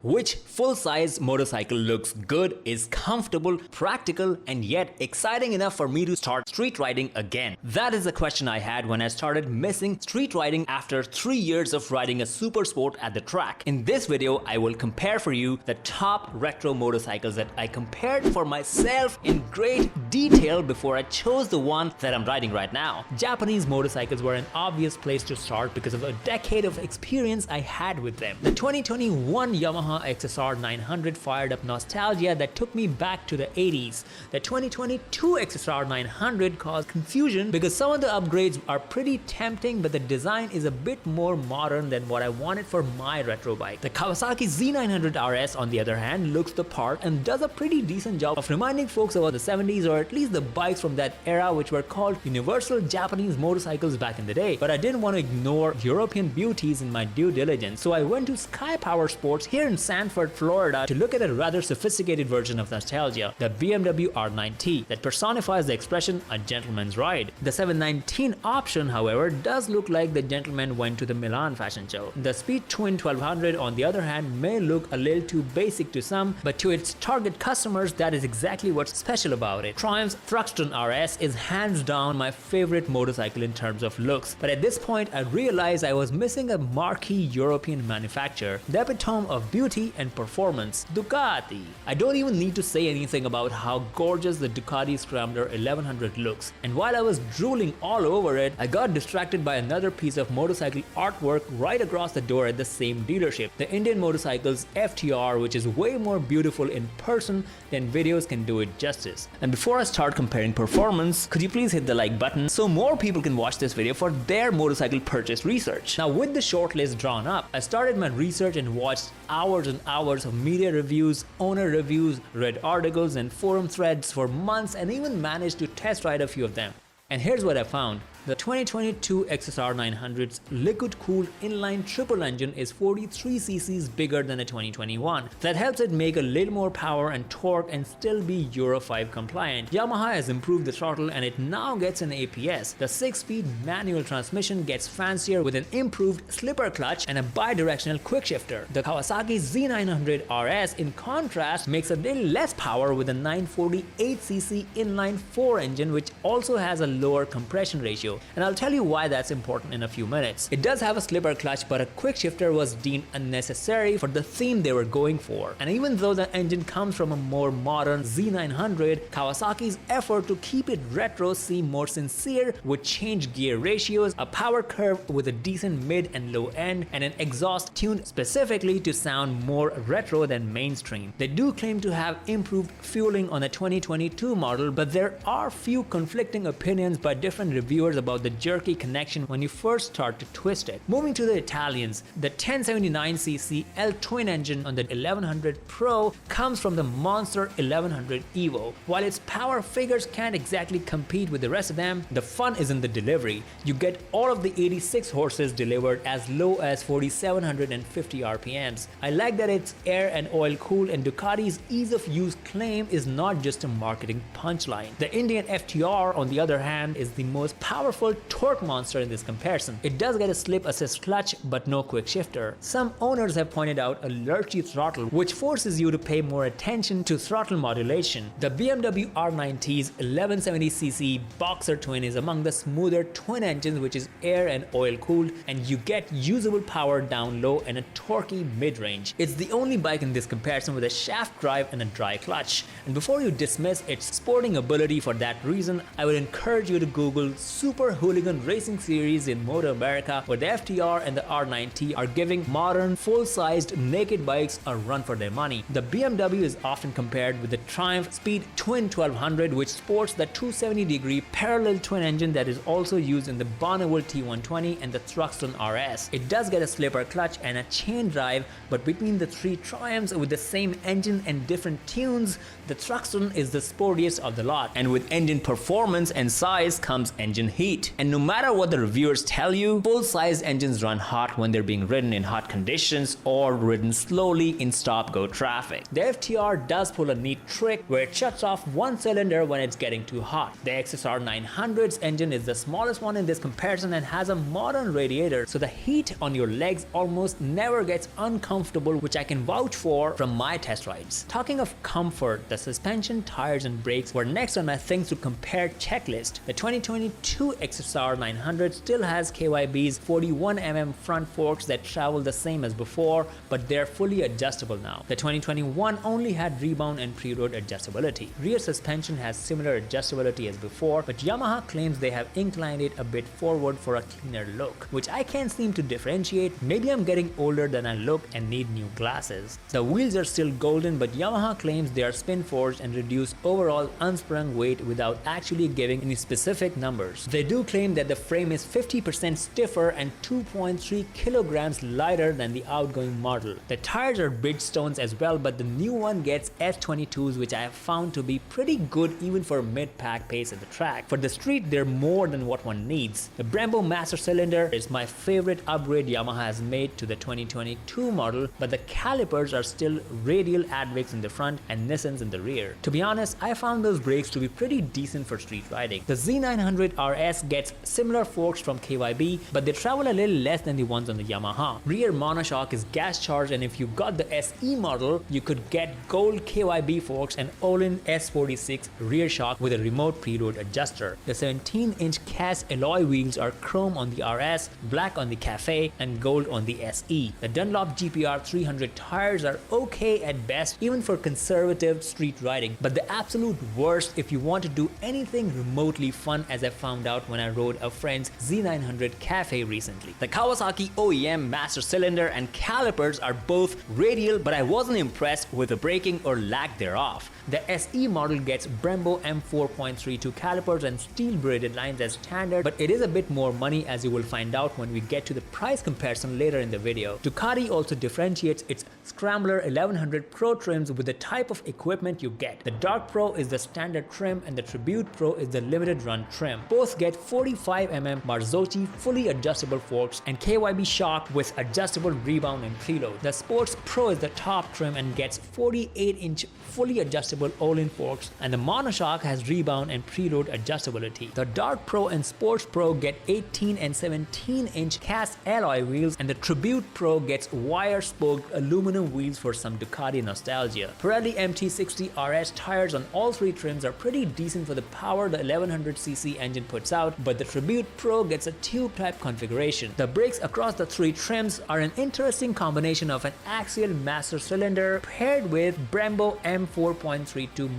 Which full-size motorcycle looks good, is comfortable, practical, and yet exciting enough for me to start street riding again? That is the question I had when I started missing street riding after 3 years of riding a super sport at the track. In this video, I will compare for you the top retro motorcycles that I compared for myself in great detail before I chose the one that I'm riding right now. Japanese motorcycles were an obvious place to start because of a decade of experience I had with them. The 2021 Yamaha XSR 900 fired up nostalgia that took me back to the 80s. The 2022 XSR 900 caused confusion because some of the upgrades are pretty tempting, but the design is a bit more modern than what I wanted for my retro bike. The Kawasaki Z900 RS, on the other hand, looks the part and does a pretty decent job of reminding folks about the 70s, or at least the bikes from that era which were called universal Japanese motorcycles back in the day. But I didn't want to ignore European beauties in my due diligence, so I went to Sky Power Sports here in Sanford, Florida to look at a rather sophisticated version of nostalgia, the BMW R that personifies the expression a gentleman's ride. The 719 option, however, does look like the gentleman went to the Milan fashion show. The Speed Twin 1200, on the other hand, may look a little too basic to some, but to its target customers, that is exactly what's special about it. Triumph's Thruxton RS is hands down my favorite motorcycle in terms of looks, but at this point I realized I was missing a marquee European manufacturer, the epitome of beauty and performance, Ducati. I don't even need to say anything about how gorgeous the Ducati Scrambler 1100 looks, and while I was drooling all over it, I got distracted by another piece of motorcycle artwork right across the door at the same dealership, the Indian Motorcycles FTR, which is way more beautiful in person than videos can do it justice. And before I start comparing performance, could you please hit the like button so more people can watch this video for their motorcycle purchase research. Now, with the shortlist drawn up, I started my research and watched hours and hours of media reviews, owner reviews, read articles and forum threads for months, and even managed to test ride a few of them. And here's what I found. The 2022 XSR 900's liquid-cooled inline triple engine is 43 cc's bigger than the 2021. That helps it make a little more power and torque and still be Euro 5 compliant. Yamaha has improved the throttle and it now gets an APS. The 6-speed manual transmission gets fancier with an improved slipper clutch and a bi-directional quickshifter. The Kawasaki Z900 RS, in contrast, makes a little less power with a 948cc inline 4 engine, which also has a lower compression ratio. And I'll tell you why that's important in a few minutes. It does have a slipper clutch, but a quick shifter was deemed unnecessary for the theme they were going for. And even though the engine comes from a more modern Z900, Kawasaki's effort to keep it retro seemed more sincere with changed gear ratios, a power curve with a decent mid and low end, and an exhaust tuned specifically to sound more retro than mainstream. They do claim to have improved fueling on the 2022 model, but there are few conflicting opinions by different reviewers about the jerky connection when you first start to twist it. Moving to the Italians, the 1079cc L twin engine on the 1100 Pro comes from the monster 1100 Evo. While its power figures can't exactly compete with the rest of them, the fun is in the delivery. You get all of the 86 horses delivered as low as 4750 RPMs. I like that it's air and oil cooled, and Ducati's ease of use claim is not just a marketing punchline. The Indian FTR, on the other hand, is the most powerful torque monster in this comparison. It does get a slip assist clutch but no quick shifter. Some owners have pointed out a lurchy throttle which forces you to pay more attention to throttle modulation. The BMW R9T's 1170cc boxer twin is among the smoother twin engines, which is air and oil cooled, and you get usable power down low and a torquey mid-range. It's the only bike in this comparison with a shaft drive and a dry clutch. And before you dismiss its sporting ability for that reason, I would encourage you to Google Super Hooligan Racing Series in Motor America, where the FTR and the R9T are giving modern, full-sized naked bikes a run for their money. The BMW is often compared with the Triumph Speed Twin 1200, which sports the 270-degree parallel twin engine that is also used in the Bonneville T120 and the Thruxton RS. It does get a slipper clutch and a chain drive, but between the three Triumphs with the same engine and different tunes, the Thruxton is the sportiest of the lot. And with engine performance and size comes engine heat. heat. And no matter what the reviewers tell you, full-size engines run hot when they're being ridden in hot conditions or ridden slowly in stop-go traffic. The FTR does pull a neat trick where it shuts off one cylinder when it's getting too hot. The XSR 900's engine is the smallest one in this comparison and has a modern radiator, so the heat on your legs almost never gets uncomfortable, which I can vouch for from my test rides. Talking of comfort, the suspension, tires and brakes were next on my things to compare checklist. The 2022 XSR 900 still has KYB's 41mm front forks that travel the same as before, but they're fully adjustable now. The 2021 only had rebound and preload adjustability. Rear suspension has similar adjustability as before, but Yamaha claims they have inclined it a bit forward for a cleaner look, which I can't seem to differentiate. Maybe I'm getting older than I look and need new glasses. The wheels are still golden, but Yamaha claims they are spin forged and reduce overall unsprung weight without actually giving any specific numbers. They do claim that the frame is 50% stiffer and 2.3 kilograms lighter than the outgoing model. The tires are Bridgestones as well, but the new one gets F22s, which I have found to be pretty good even for mid-pack pace at the track. For the street, they're more than what one needs. The Brembo Master Cylinder is my favorite upgrade Yamaha has made to the 2022 model, but the calipers are still radial Advics in the front and Nissans in the rear. To be honest, I found those brakes to be pretty decent for street riding. The Z900 RS gets similar forks from KYB, but they travel a little less than the ones on the Yamaha. Rear monoshock is gas charged, and if you got the SE model, you could get gold KYB forks and Olin S46 rear shock with a remote preload adjuster. The 17-inch cast alloy wheels are chrome on the RS, black on the Cafe, and gold on the SE. The Dunlop GPR 300 tires are okay at best, even for conservative street riding, but the absolute worst if you want to do anything remotely fun, as I found out when I rode a friend's Z900 Cafe recently. The Kawasaki OEM Master Cylinder and calipers are both radial, but I wasn't impressed with the braking or lack thereof. The SE model gets Brembo M4.32 calipers and steel braided lines as standard, but it is a bit more money, as you will find out when we get to the price comparison later in the video. Ducati also differentiates its Scrambler 1100 Pro trims with the type of equipment you get. The Dark Pro is the standard trim and the Tribute Pro is the limited run trim. Both get 45mm Marzocchi fully adjustable forks and KYB shock with adjustable rebound and preload. The Sports Pro is the top trim and gets 48-inch fully adjustable Olin forks, and the monoshock has rebound and preload adjustability. The Dark Pro and Sports Pro get 18 and 17-inch cast alloy wheels, and the Tribute Pro gets wire-spoked aluminum wheels for some Ducati nostalgia. Pirelli MT60 RS tires on all three trims are pretty decent for the power the 1100cc engine puts out, but the Tribute Pro gets a tube-type configuration. The brakes across the three trims are an interesting combination of an axial master cylinder paired with Brembo M4.32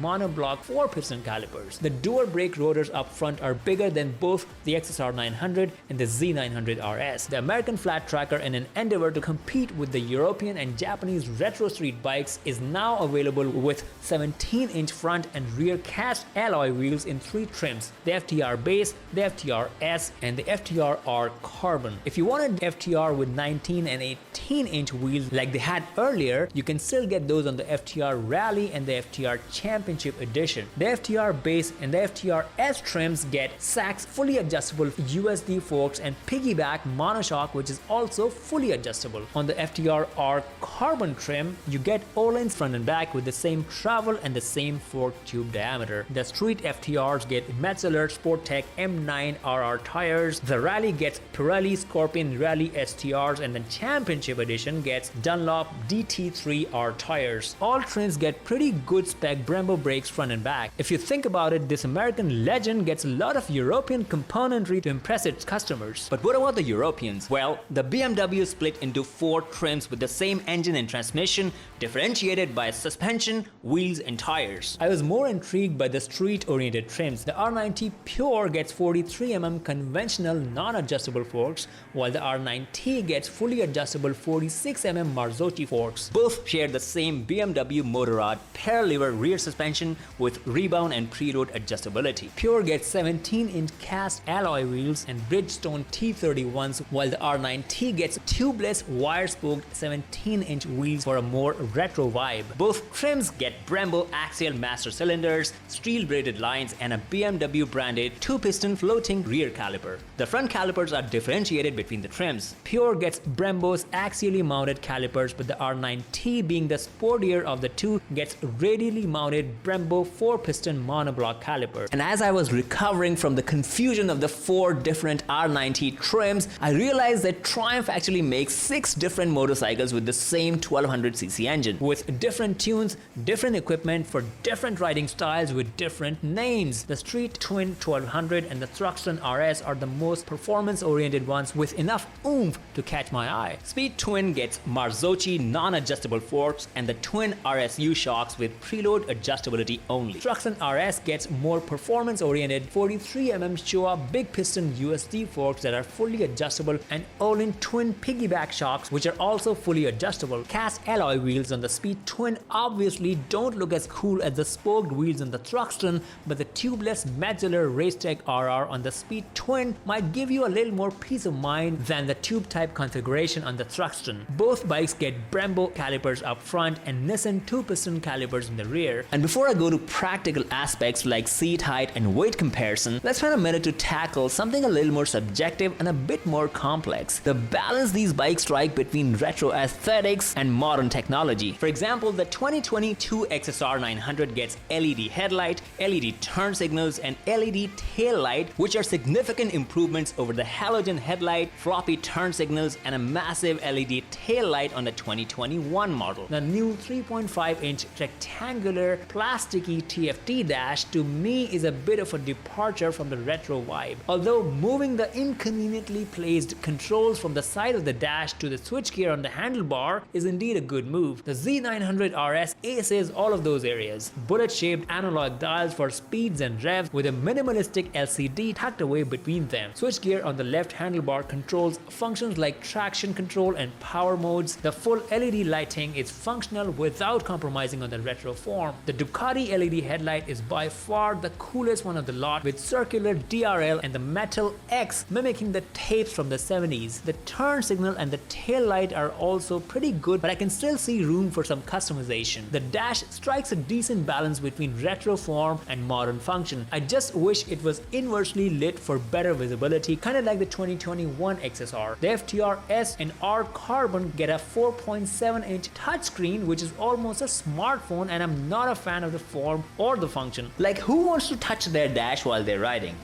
monoblock 4-piston calipers. The dual brake rotors up front are bigger than both the XSR 900 and the Z900 RS. The American flat tracker, in an endeavor to compete with the European and Japanese retro street bikes, is now available with 17-inch front and rear cast alloy wheels in three trims: the FTR Base, the FTR S, and the FTR R Carbon. If you wanted FTR with 19 and 18-inch wheels like they had earlier, you can still get those on the FTR Rally and the FTR Championship Edition. The FTR Base and the FTR S trims get Sachs fully adjustable USD forks and piggyback monoshock, which is also fully adjustable. On the FTR R Carbon trim, you get Olin's front and back with the same travel and the same fork tube diameter. The street FTRs get Metzeler Sporttech M9 RR tires. The Rally gets Pirelli Scorpion Rally STRs, and the Championship Edition gets Dunlop DT3R tires. All trims get pretty good spec Brembo brakes front and back. If you think about it, this American legend gets a lot of European componentry to impress its customers. But what about the Europeans? Well, the BMW split into 4 trims with the same engine and transmission, differentiated by suspension, wheels and tires. I was more intrigued by the street-oriented trims. The R9T Pure gets 43mm conventional non-adjustable forks, while the R9T gets fully adjustable 46mm Marzocchi forks. Both share the same BMW Motorrad pair-lever rear suspension with rebound and preload adjustability. Pure gets 17-inch cast alloy wheels and Bridgestone T31s, while the R9T gets tubeless wire-spoked 17-inch wheels for a more retro vibe. Both trims get Brembo axial master cylinders, steel braided lines, and a BMW branded 2-piston floating rear caliper. The front calipers are differentiated between the trims. Pure gets Brembo's axially mounted calipers, but the R9T, being the sportier of the two, gets radially mounted Brembo 4-piston monoblock calipers. And as I was recovering from the confusion of the 4 different R9T trims, I realized that Triumph actually makes 6 different motorcycles with the same 1200cc engine, with different tunes, different equipment for different riding styles with different names. The Street Twin 1200 and the Thruxton RS are the most performance-oriented ones with enough oomph to catch my eye. Speed Twin gets Marzocchi non-adjustable forks and the Twin RSU shocks with preload adjustability only. Thruxton RS gets more performance-oriented 43mm Showa big piston USD forks that are fully adjustable and all-in twin piggyback shocks which are also fully adjustable. Cast alloy wheels on the Speed Twin obviously don't look as cool as the spoked wheels on the Thruxton, but the tubeless Metzeler Racetech RR on the Speed Twin might give you a little more peace of mind than the tube type configuration on the Thruxton. Both bikes get Brembo calipers up front and Nissan 2-piston calipers in the rear. And before I go to practical aspects like seat height and weight comparison, let's spend a minute to tackle something a little more subjective and a bit more complex: the balance these bikes strike between retro aesthetics and modern technology. For example, the 2022 XSR 900 gets LED headlight, LED turn signals, and LED tail light, which are significant improvements over the halogen headlight, floppy turn signals, and a massive LED tail light on the 2021 model. The new 3.5-inch rectangular plasticky TFT dash to me is a bit of a departure from the retro vibe. Although moving the inconveniently placed controls from the side of the dash to the switchgear on the handlebar is indeed a good move. The Z900 RS aces all of those areas. Bullet-shaped analog dials for speeds and revs with a minimalistic LCD tucked away between them. Switchgear on the left handlebar controls functions like traction control and power modes. The full LED lighting is functional without compromising on the retro form. The Ducati LED headlight is by far the coolest one of the lot, with circular DRL and the metal X mimicking the tapes from the 70s. The turn signal and the tail light are also pretty good, but I can still see room for some customization. The dash strikes a decent balance between retro form and modern function. I just wish it was inversely lit for better visibility, kind of like the 2021 XSR. The FTR S and R Carbon get a 4.7-inch touchscreen, which is almost a smartphone, and I'm not a fan of the form or the function. Like, who wants to touch their dash while they're riding?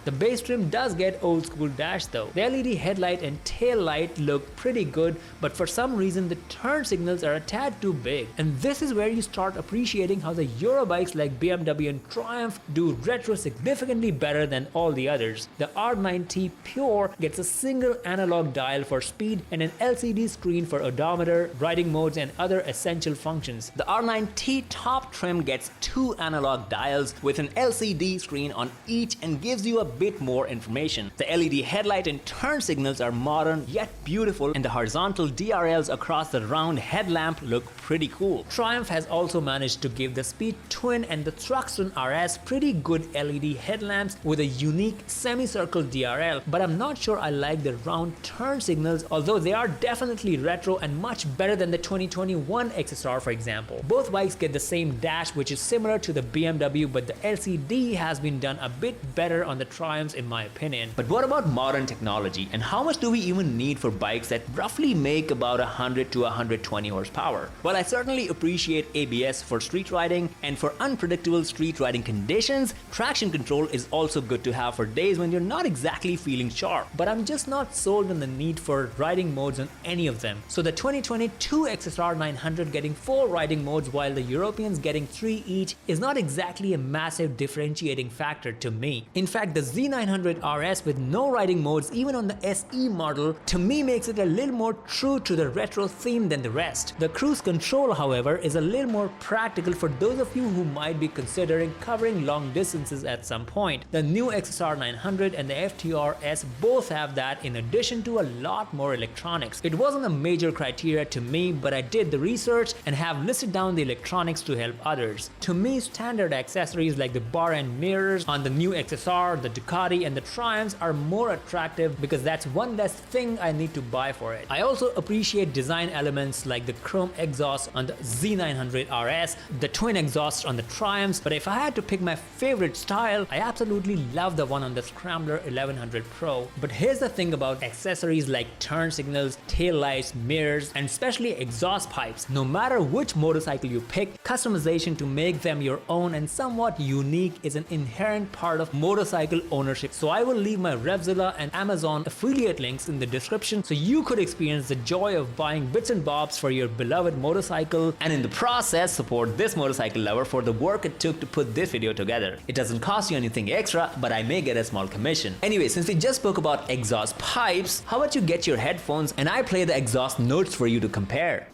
The base trim does get old school dash though. The LED headlight and tail light look pretty good, but for some reason the turn signals are a tad too big. And this is where you start appreciating how the Euro bikes like BMW and Triumph do retro significantly better than all the others. The R9T Pure gets a single analog dial for speed and an LCD screen for odometer, riding modes, and other essential functions. The R9T top trim gets 2 analog dials with an LCD screen on each and gives you a bit more information. The LED headlight and turn signals are modern yet beautiful, and the horizontal DRLs across the round headlamp look pretty cool. Triumph has also managed to give the Speed Twin and the Thruxton RS pretty good LED headlamps with a unique semicircle DRL, but I'm not sure I like the round turn signals, although they are definitely retro and much better than the 2021 XSR, for example. Both bikes get the same dash, which is similar to the BMW, but the LCD has been done a bit better on the Triumphs in my opinion. But what about modern technology, and how much do we even need for bikes that roughly make about 100 to 120 horsepower? Well, I certainly appreciate ABS for street riding, and for unpredictable street riding conditions, traction control is also good to have for days when you're not exactly feeling sharp. But I'm just not sold on the need for riding modes on any of them. So the 2022 XSR 900 getting 4 riding modes while the Europeans getting 3 each is not exactly a massive differentiating factor to me. In fact, the Z900 RS with no riding modes even on the SE model to me makes it a little more true to the retro theme than the rest. The cruise control, however, is a little more practical for those of you who might be considering covering long distances at some point. The new XSR 900 and the FTR S both have that, in addition to a lot more electronics. It wasn't a major criteria to me, but I did the research and have listed down the electronics to help others. To me, standard accessories like the bar and mirrors on the new XSR, the Ducati and the Triumphs are more attractive because that's one less thing I need to buy for it. I also appreciate design elements like the chrome exhaust on the Z900 RS, the twin exhaust on the Triumphs, but if I had to pick my favorite style, I absolutely love the one on the Scrambler 1100 Pro. But here's the thing about accessories like turn signals, tail lights, mirrors, and especially exhaust pipes. No matter which motorcycle you pick, customization to make them your own and somewhat unique is an inherent part of motorcycle ownership. So I will leave my Revzilla and Amazon affiliate links in the description so you could experience the joy of buying bits and bobs for your beloved motorcycle, and in the process support this motorcycle lover for the work it took to put this video together. It doesn't cost you anything extra, but I may get a small commission. Anyway, since we just spoke about exhaust pipes, how about you get your headphones and I play the exhaust notes for you to compare.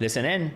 Listen in.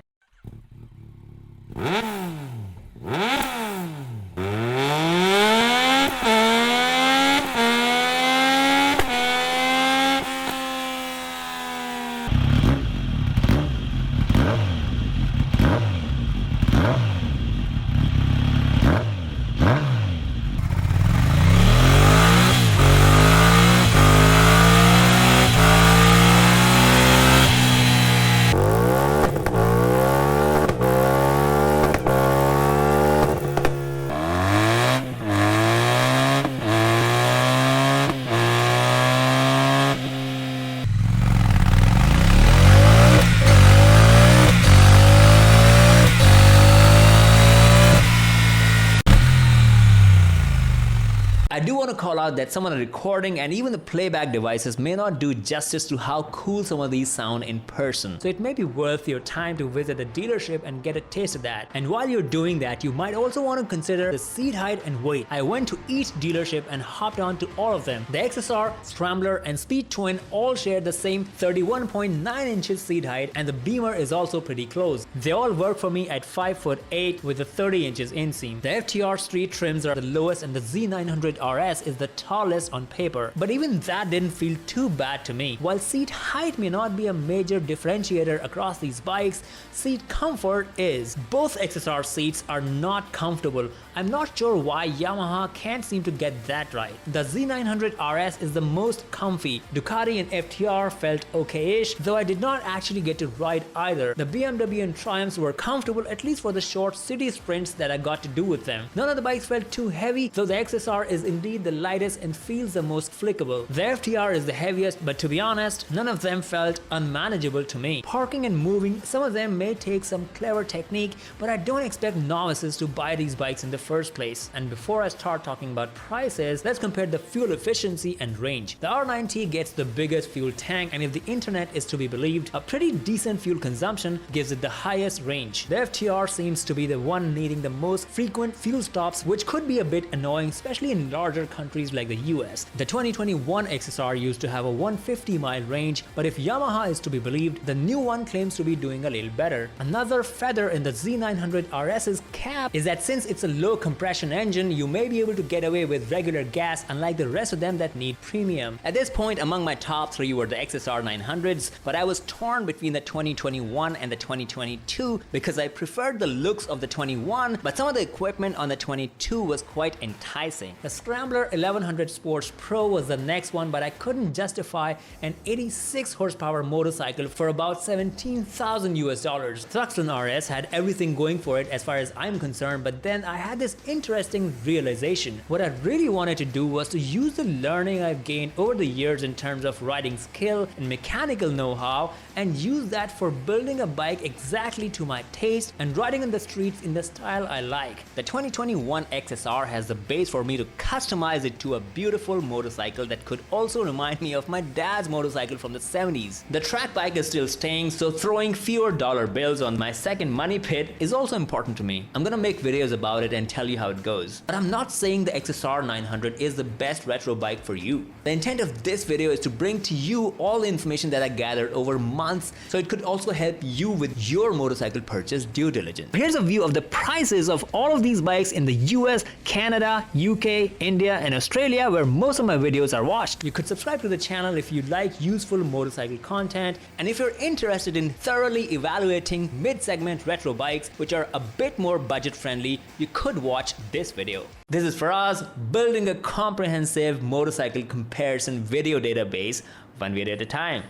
I do want to call out that some of the recording and even the playback devices may not do justice to how cool some of these sound in person. So it may be worth your time to visit a dealership and get a taste of that. And while you're doing that, you might also want to consider the seat height and weight. I went to each dealership and hopped on to all of them. The XSR, Scrambler, and Speed Twin all share the same 31.9 inches seat height, and the Beamer is also pretty close. They all work for me at 5'8" with a 30 inches inseam. The FTR street trims are the lowest and the Z900 RS is the tallest on paper, but even that didn't feel too bad to me. While seat height may not be a major differentiator across these bikes, seat comfort is. Both XSR seats are not comfortable. I'm not sure why Yamaha can't seem to get that right. The Z900 RS is the most comfy. Ducati and FTR felt okay-ish, though I did not actually get to ride either. The BMW and Triumphs were comfortable, at least for the short city sprints that I got to do with them. None of the bikes felt too heavy, though the XSR is indeed the lightest and feels the most flickable. The FTR is the heaviest, but to be honest, none of them felt unmanageable to me. Parking and moving, some of them may take some clever technique, but I don't expect novices to buy these bikes in the first place. And before I start talking about prices, let's compare the fuel efficiency and range. The R9T gets the biggest fuel tank, and if the internet is to be believed, a pretty decent fuel consumption gives it the highest range. The FTR seems to be the one needing the most frequent fuel stops, which could be a bit annoying, especially in larger countries like the US. The 2021 XSR used to have a 150-mile range, but if Yamaha is to be believed, the new one claims to be doing a little better. Another feather in the Z900 RS's cap is that since it's a low compression engine, you may be able to get away with regular gas, unlike the rest of them that need premium. At this point, among my top 3 were the XSR 900s, but I was torn between the 2021 and the 2022 because I preferred the looks of the 21, but some of the equipment on the 22 was quite enticing. The Scrambler 1100 Sports Pro was the next one, but I couldn't justify an 86 horsepower motorcycle for about $17,000 US. Thruxton RS had everything going for it as far as I'm concerned, but then I had this interesting realization. What I really wanted to do was to use the learning I've gained over the years in terms of riding skill and mechanical know-how and use that for building a bike exactly to my taste and riding on the streets in the style I like. The 2021 XSR has the base for me to customize it to a beautiful motorcycle that could also remind me of my dad's motorcycle from the 70s. The track bike is still staying, so throwing fewer dollar bills on my second money pit is also important to me. I'm gonna make videos about it and tell you how it goes. But I'm not saying the XSR 900 is the best retro bike for you. The intent of this video is to bring to you all the information that I gathered over months, so it could also help you with your motorcycle purchase due diligence. Here's a view of the prices of all of these bikes in the US, Canada, UK, India and Australia, where most of my videos are watched. You could subscribe to the channel if you like useful motorcycle content, and if you're interested in thoroughly evaluating mid-segment retro bikes which are a bit more budget friendly, you could watch this video. This is Faraz, building a comprehensive motorcycle comparison video database, one video at a time.